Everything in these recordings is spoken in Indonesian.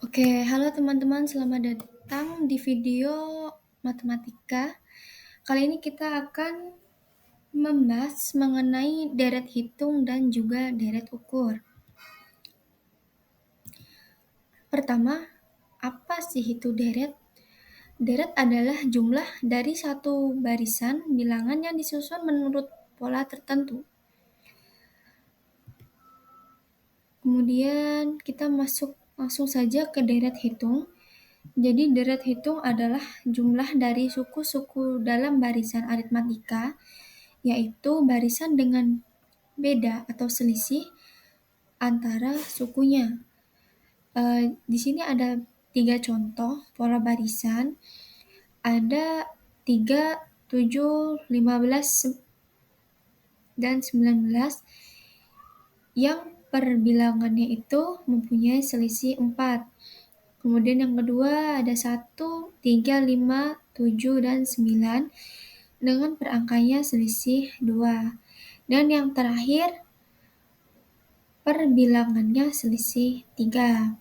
Oke, halo teman-teman, selamat datang di video matematika. Kali ini kita akan membahas mengenai deret hitung dan juga deret ukur. Pertama, apa sih itu deret? Deret adalah jumlah dari satu barisan bilangan yang disusun menurut pola tertentu. Kemudian kita masuk langsung saja ke deret hitung. Jadi deret hitung adalah jumlah dari suku-suku dalam barisan aritmatika, yaitu barisan dengan beda atau selisih antara sukunya. Di sini ada 3 contoh pola barisan. Ada 3, 7, 15, dan 19 yang perbilangannya itu mempunyai selisih 4. Kemudian yang kedua ada 1, 3, 5, 7, dan 9 dengan perangkanya selisih 2. Dan yang terakhir perbilangannya selisih 3.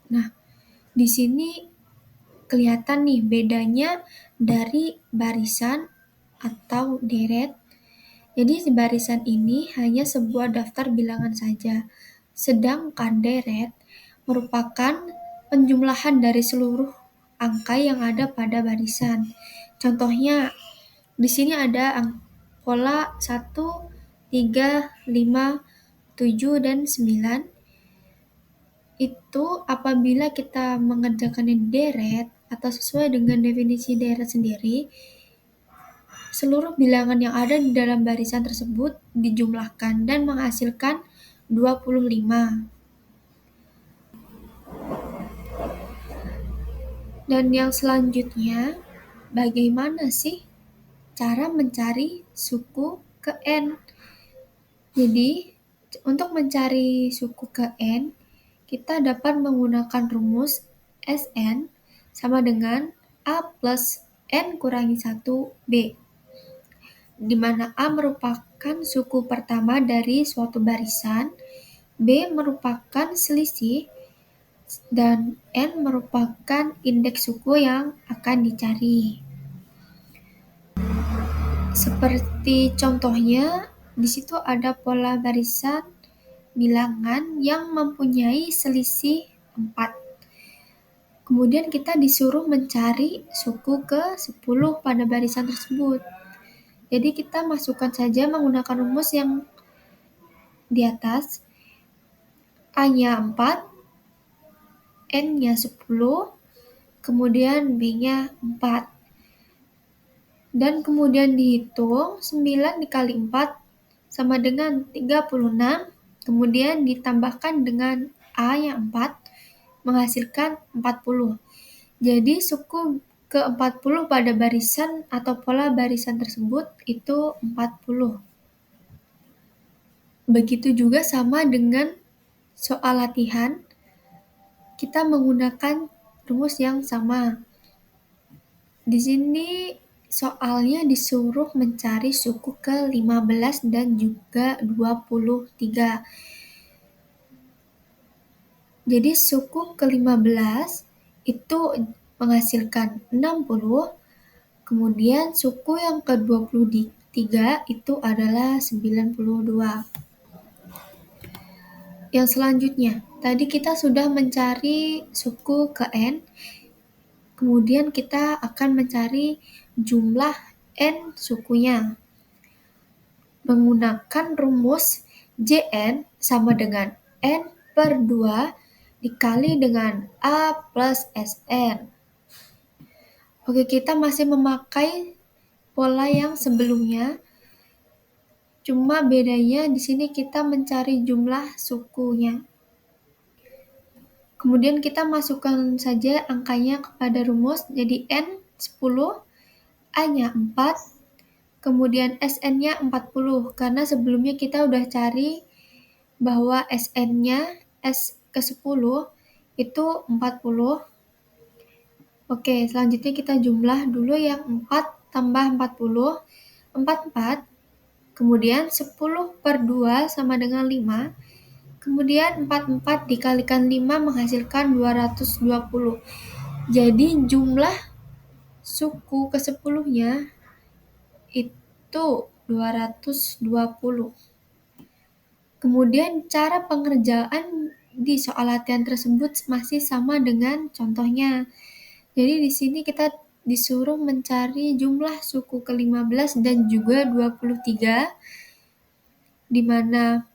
Nah, di sini kelihatan nih bedanya dari barisan atau deret. Jadi barisan ini hanya sebuah daftar bilangan saja, sedangkan deret merupakan penjumlahan dari seluruh angka yang ada pada barisan. Contohnya, di sini ada pola 1, 3, 5, 7, dan 9. Itu apabila kita mengerjakannya deret atau sesuai dengan definisi deret sendiri, seluruh bilangan yang ada di dalam barisan tersebut dijumlahkan dan menghasilkan 25. Dan yang selanjutnya, bagaimana sih cara mencari suku ke N? Jadi, untuk mencari suku ke N, kita dapat menggunakan rumus Sn sama dengan A plus N kurangi 1 B, di mana A merupakan suku pertama dari suatu barisan, B merupakan selisih, dan N merupakan indeks suku yang akan dicari. Seperti contohnya, di situ ada pola barisan bilangan yang mempunyai selisih 4. Kemudian kita disuruh mencari suku ke 10 pada barisan tersebut. Jadi kita masukkan saja menggunakan rumus yang di atas. A-nya 4, N-nya 10, kemudian B-nya 4. Dan kemudian dihitung 9 dikali 4 sama dengan 36, kemudian ditambahkan dengan A yang 4, menghasilkan 40. Jadi suku ke-40 pada barisan atau pola barisan tersebut itu 40. Begitu juga sama dengan soal latihan, kita menggunakan rumus yang sama. Di sini soalnya disuruh mencari suku ke-15 dan juga 23. Jadi suku ke-15 itu menghasilkan 60, kemudian suku yang ke-23 itu adalah 92. Yang selanjutnya, tadi kita sudah mencari suku ke N, kemudian kita akan mencari jumlah N sukunya. Menggunakan rumus Jn sama dengan N per 2 dikali dengan A plus Sn. Oke, kita masih memakai pola yang sebelumnya, cuma bedanya di sini kita mencari jumlah sukunya. Kemudian kita masukkan saja angkanya kepada rumus, jadi N 10, A-nya 4, kemudian Sn-nya 40, karena sebelumnya kita udah cari bahwa Sn-nya S ke-10 itu 40. Oke, selanjutnya kita jumlah dulu yang 4 tambah 40, 44, kemudian 10 per 2 sama dengan 5, Kemudian 44 dikalikan 5 menghasilkan 220. Jadi jumlah suku ke-10-nya itu 220. Kemudian cara pengerjaan di soal latihan tersebut masih sama dengan contohnya. Jadi di sini kita disuruh mencari jumlah suku ke-15 dan juga 23, di mana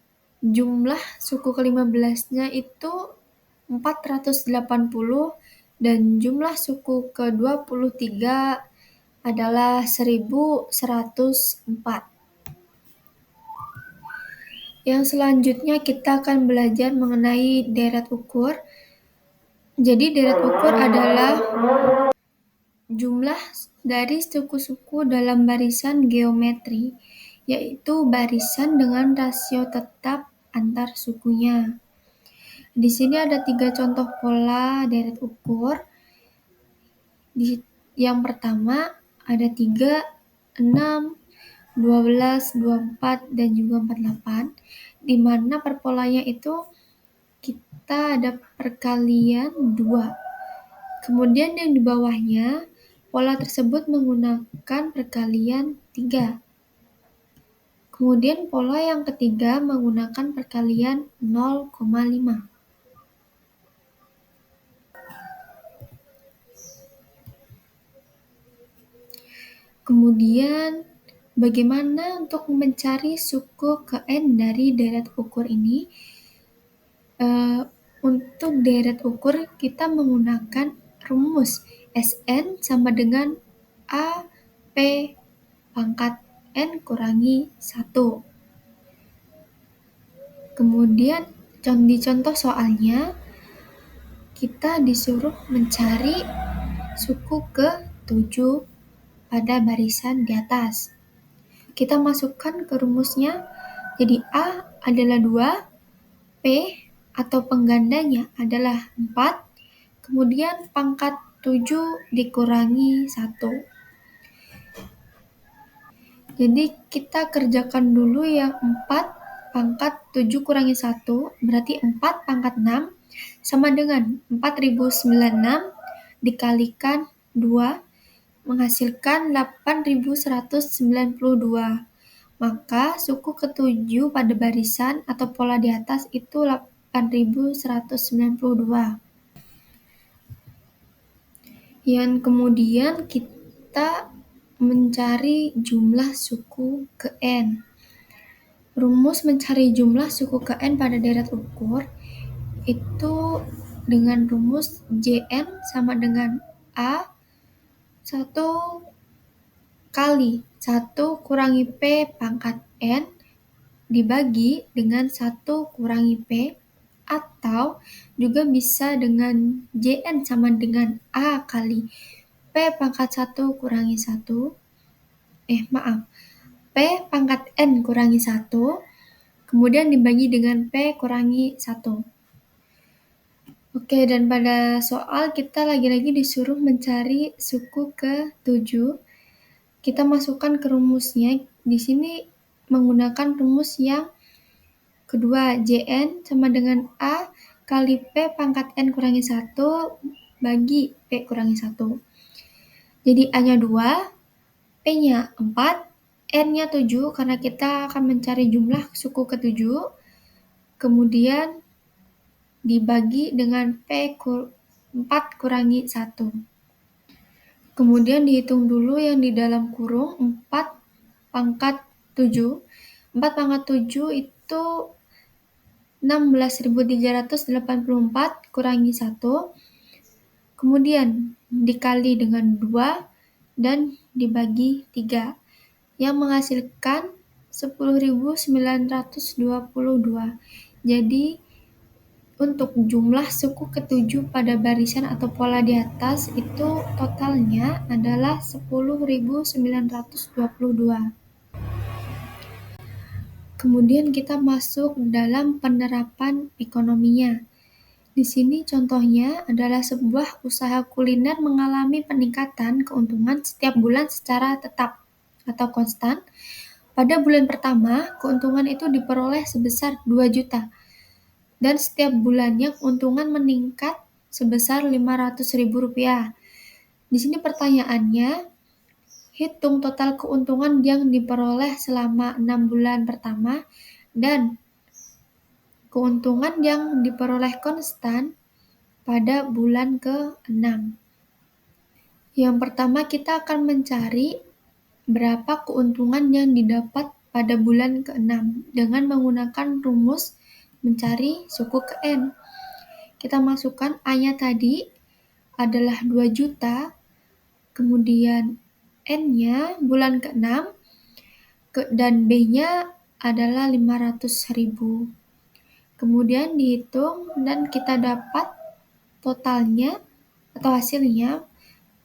jumlah suku ke-15-nya itu 480 dan jumlah suku ke-23 adalah 1104. Yang selanjutnya kita akan belajar mengenai deret ukur. Jadi deret ukur adalah jumlah dari suku-suku dalam barisan geometri, yaitu barisan dengan rasio tetap antar sukunya. Di sini ada 3 contoh pola deret ukur. Yang pertama ada 3, 6, 12, 24, dan juga 48, di mana per polanya itu kita ada perkalian 2. Kemudian yang di bawahnya, pola tersebut menggunakan perkalian 3. Kemudian pola yang ketiga menggunakan perkalian 0,5. Kemudian, bagaimana untuk mencari suku ke N dari deret ukur ini? Untuk deret ukur, kita menggunakan rumus Sn sama dengan A P pangkat N kurangi 1. Kemudian, di contoh soalnya, kita disuruh mencari suku ke-7 pada barisan di atas. Kita masukkan ke rumusnya, jadi A adalah 2, P atau penggandanya adalah 4, kemudian pangkat 7 dikurangi 1. Jadi kita kerjakan dulu yang 4 pangkat 7 kurangi 1, berarti 4 pangkat 6 sama dengan 4096 dikalikan 2 menghasilkan 8192. Maka suku ke-7 pada barisan atau pola di atas itu 8192. Yang kemudian kita mencari jumlah suku ke N. Rumus mencari jumlah suku ke N pada deret ukur itu dengan rumus Jn sama dengan A 1 kali 1 kurangi P pangkat N dibagi dengan 1 kurangi P, atau juga bisa dengan Jn sama dengan A kali P pangkat 1 kurangi 1. P pangkat N kurangi 1, kemudian dibagi dengan P kurangi 1. Oke, dan pada soal kita lagi-lagi disuruh mencari suku ke-7. Kita masukkan ke rumusnya. Di sini menggunakan rumus yang kedua, Jn sama dengan A kali P pangkat N kurangi 1 bagi P kurangi 1. Jadi A-nya 2, P-nya 4, N-nya 7 karena kita akan mencari jumlah suku ke-7. Kemudian dibagi dengan P 4 kurangi 1. Kemudian dihitung dulu yang di dalam kurung 4 pangkat 7. 4 pangkat 7 itu 16.384 kurangi 1. Kemudian dikali dengan 2 dan dibagi 3. Yang menghasilkan 10.922. Jadi untuk jumlah suku ke-7 pada barisan atau pola di atas itu totalnya adalah 10.922. Kemudian kita masuk dalam penerapan ekonominya. Di sini contohnya adalah sebuah usaha kuliner mengalami peningkatan keuntungan setiap bulan secara tetap atau konstan. Pada bulan pertama, keuntungan itu diperoleh sebesar 2 juta. dan setiap bulannya keuntungan meningkat sebesar Rp500.000. Di sini pertanyaannya, hitung total keuntungan yang diperoleh selama 6 bulan pertama dan keuntungan yang diperoleh konstan pada bulan ke-6. Yang pertama kita akan mencari berapa keuntungan yang didapat pada bulan ke-6 dengan menggunakan rumus mencari suku ke N. Kita masukkan A-nya tadi adalah 2 juta, kemudian N-nya bulan ke-6, dan B-nya adalah 500.000. Kemudian dihitung dan kita dapat totalnya atau hasilnya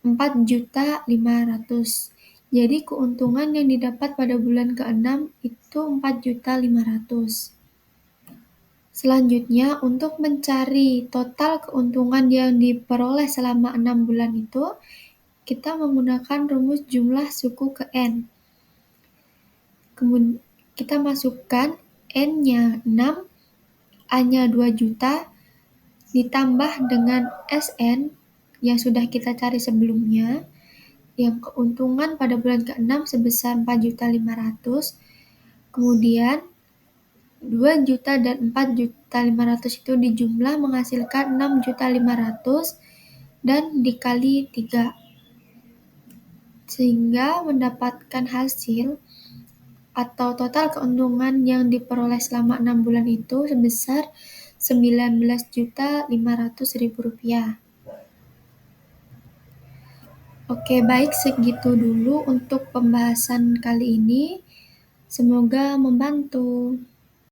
4.500.000. Jadi keuntungan yang didapat pada bulan ke-6 itu 4.500.000. Selanjutnya, untuk mencari total keuntungan yang diperoleh selama 6 bulan itu, kita menggunakan rumus jumlah suku ke N. Kemudian kita masukkan N-nya 6, A-nya 2 juta, ditambah dengan SN yang sudah kita cari sebelumnya, yang keuntungan pada bulan ke-6 sebesar 4.500.000, kemudian 2 juta dan 4.500.000 itu dijumlah menghasilkan 6.500.000 dan dikali 3, sehingga mendapatkan hasil atau total keuntungan yang diperoleh selama 6 bulan itu sebesar Rp19.500.000. Oke, baik, segitu dulu untuk pembahasan kali ini. Semoga membantu.